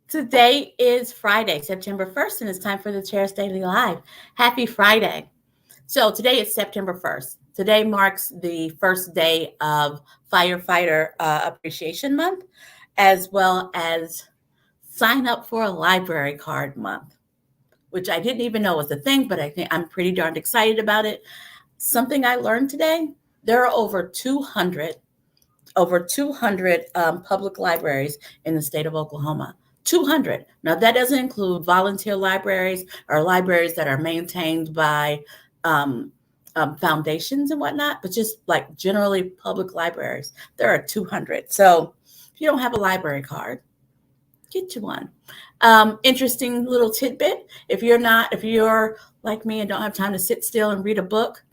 Today is Friday, September 1st, and it's time for the Chair's Daily Live. Happy Friday. So today is September 1st. Today marks the first day of Firefighter Appreciation Month, as well as Sign Up for a Library Card Month, which I didn't even know was a thing, but I think I'm pretty darned excited about it. Something I learned today, there are over 200 public libraries in the state of Oklahoma. 200. Now, that doesn't include volunteer libraries or libraries that are maintained by foundations and whatnot, but just like generally public libraries. There are 200. So if you don't have a library card, get you one. Interesting little tidbit. If you're like me and don't have time to sit still and read a book,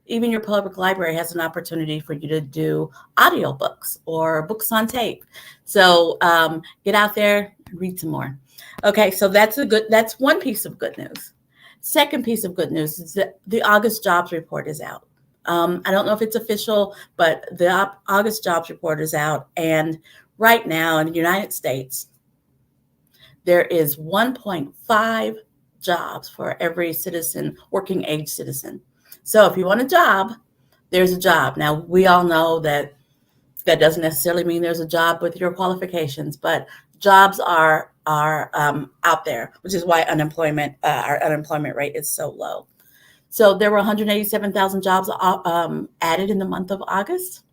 even your public library has an opportunity for you to do audiobooks or books on tape. So get out there and read some more. Okay, so that's one piece of good news. Second piece of good news is that the August jobs report is out. I don't know if it's official, but the August jobs report is out. And right now in the United States, there is 1.5 jobs for every citizen, working age citizen. So if you want a job, there's a job. Now, we all know that doesn't necessarily mean there's a job with your qualifications, but jobs are out there, which is why our unemployment rate is so low. So there were 187,000 jobs added in the month of August.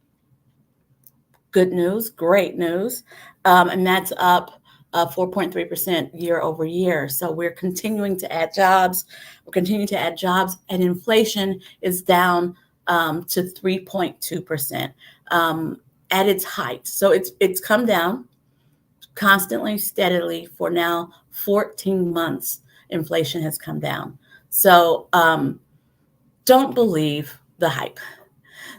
Good news, great news. And that's up 4.3% year over year. So we're continuing to add jobs. And inflation is down to 3.2% at its height. So it's come down constantly, steadily for now 14 months. Inflation has come down. So don't believe the hype.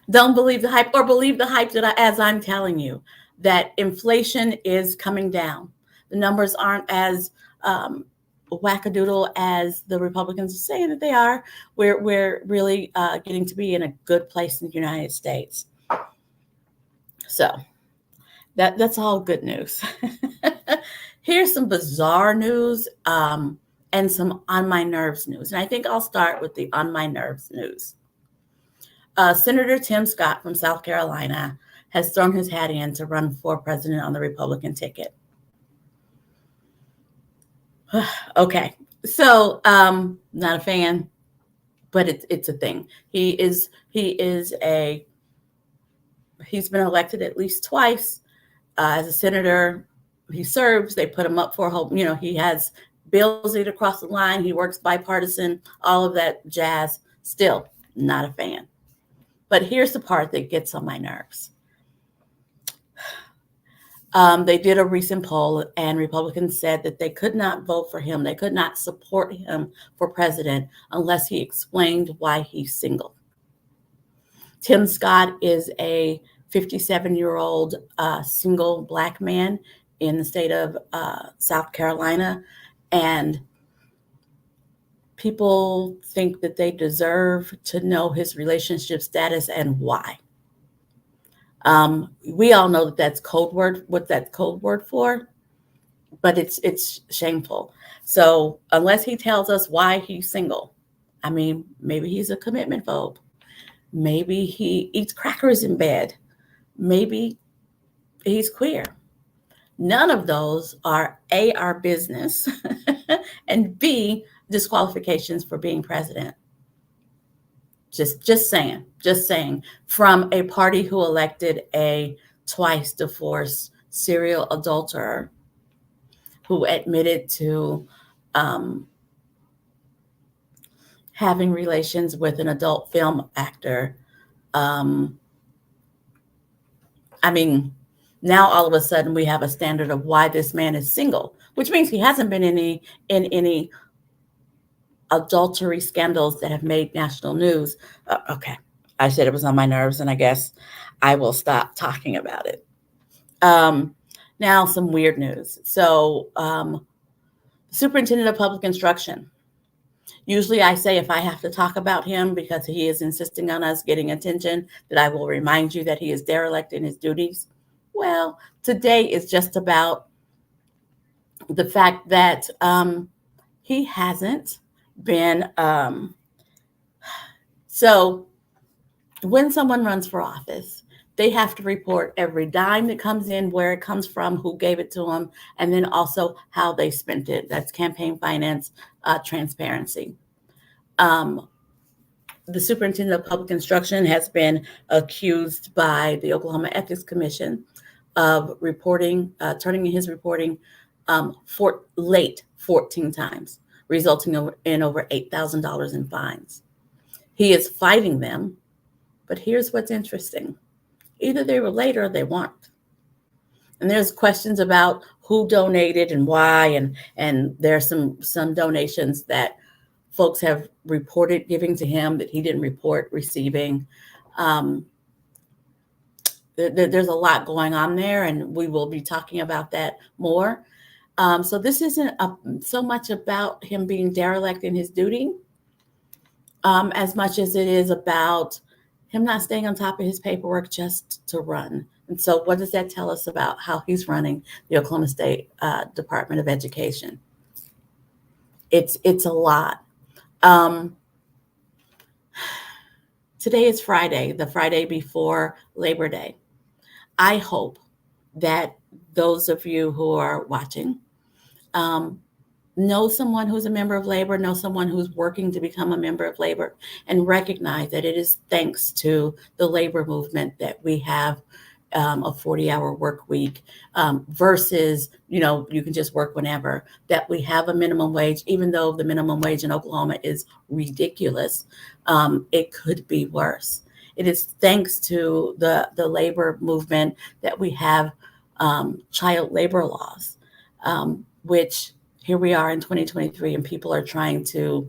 Don't believe the hype, or believe the hype as I'm telling you, that inflation is coming down. The numbers aren't as wackadoodle as the Republicans are saying that they are. We're really getting to be in a good place in the United States. So that's all good news. Here's some bizarre news and some on my nerves news. And I think I'll start with the on my nerves news. Senator Tim Scott from South Carolina has thrown his hat in to run for president on the Republican ticket. Okay, so not a fan, but it's a thing. He's been elected at least twice as a senator. He serves. They put him up for a whole. He has bills that across the line. He works bipartisan. All of that jazz. Still not a fan. But here's the part that gets on my nerves. They did a recent poll, and Republicans said that they could not vote for him. They could not support him for president unless he explained why he's single. Tim Scott is a 57-year-old single Black man in the state of South Carolina, and people think that they deserve to know his relationship status and why. We all know that that's code word, what that's code word for, but it's shameful. So unless he tells us why he's single, I mean, maybe he's a commitment phobe. Maybe he eats crackers in bed. Maybe he's queer. None of those are A, our business, and B, disqualifications for being president. Just saying, from a party who elected a twice divorced serial adulterer who admitted to having relations with an adult film actor. I mean, Now all of a sudden we have a standard of why this man is single, which means he hasn't been in any adultery scandals that have made national news. Okay, I said it was on my nerves, and I guess I will stop talking about it. Now some weird news. So superintendent of public instruction. Usually I say if I have to talk about him because he is insisting on us getting attention, that I will remind you that he is derelict in his duties. Well, today is just about the fact that he hasn't been. So when someone runs for office, they have to report every dime that comes in, where it comes from, who gave it to them, and then also how they spent it. That's campaign finance transparency. The superintendent of public instruction has been accused by the Oklahoma Ethics Commission of turning in his reporting late 14 times, resulting in over $8,000 in fines. He is fighting them, but here's what's interesting. Either they were late or they weren't. And there's questions about who donated and why, and there's some donations that folks have reported giving to him that he didn't report receiving. There's a lot going on there, and we will be talking about that more. So this isn't so much about him being derelict in his duty, as much as it is about him not staying on top of his paperwork just to run. And so what does that tell us about how he's running the Oklahoma State Department of Education? It's a lot. Today is Friday, the Friday before Labor Day. I hope that those of you who are watching know someone who's a member of labor, know someone who's working to become a member of labor, and recognize that it is thanks to the labor movement that we have a 40-hour work week versus, you can just work whenever, that we have a minimum wage, even though the minimum wage in Oklahoma is ridiculous. It could be worse. It is thanks to the labor movement that we have child labor laws, which here we are in 2023 and people are trying to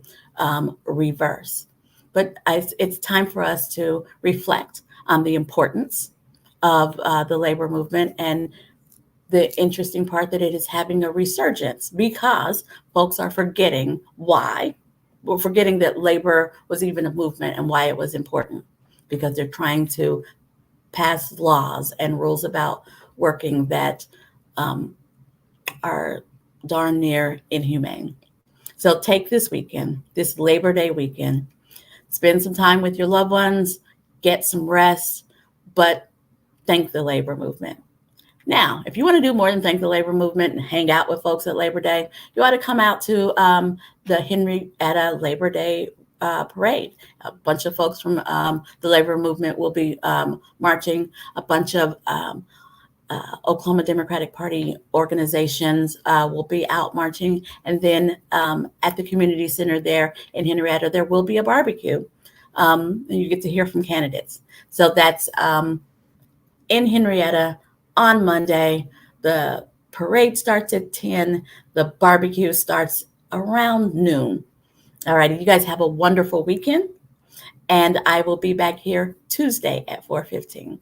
reverse. But it's time for us to reflect on the importance of the labor movement, and the interesting part that it is having a resurgence because folks are forgetting why. We're forgetting that labor was even a movement and why it was important, because they're trying to pass laws and rules about working that are darn near inhumane. So take this weekend, this Labor Day weekend, spend some time with your loved ones, get some rest, but thank the labor movement. Now, if you want to do more than thank the labor movement and hang out with folks at Labor Day, you ought to come out to the Henrietta Labor Day parade. A bunch of folks from the labor movement will be marching. A bunch of Oklahoma Democratic Party organizations will be out marching. And then at the community center there in Henrietta, there will be a barbecue. And you get to hear from candidates. So that's in Henrietta on Monday. The parade starts at 10. The barbecue starts around noon. All righty, you guys have a wonderful weekend. And I will be back here Tuesday at 4:15.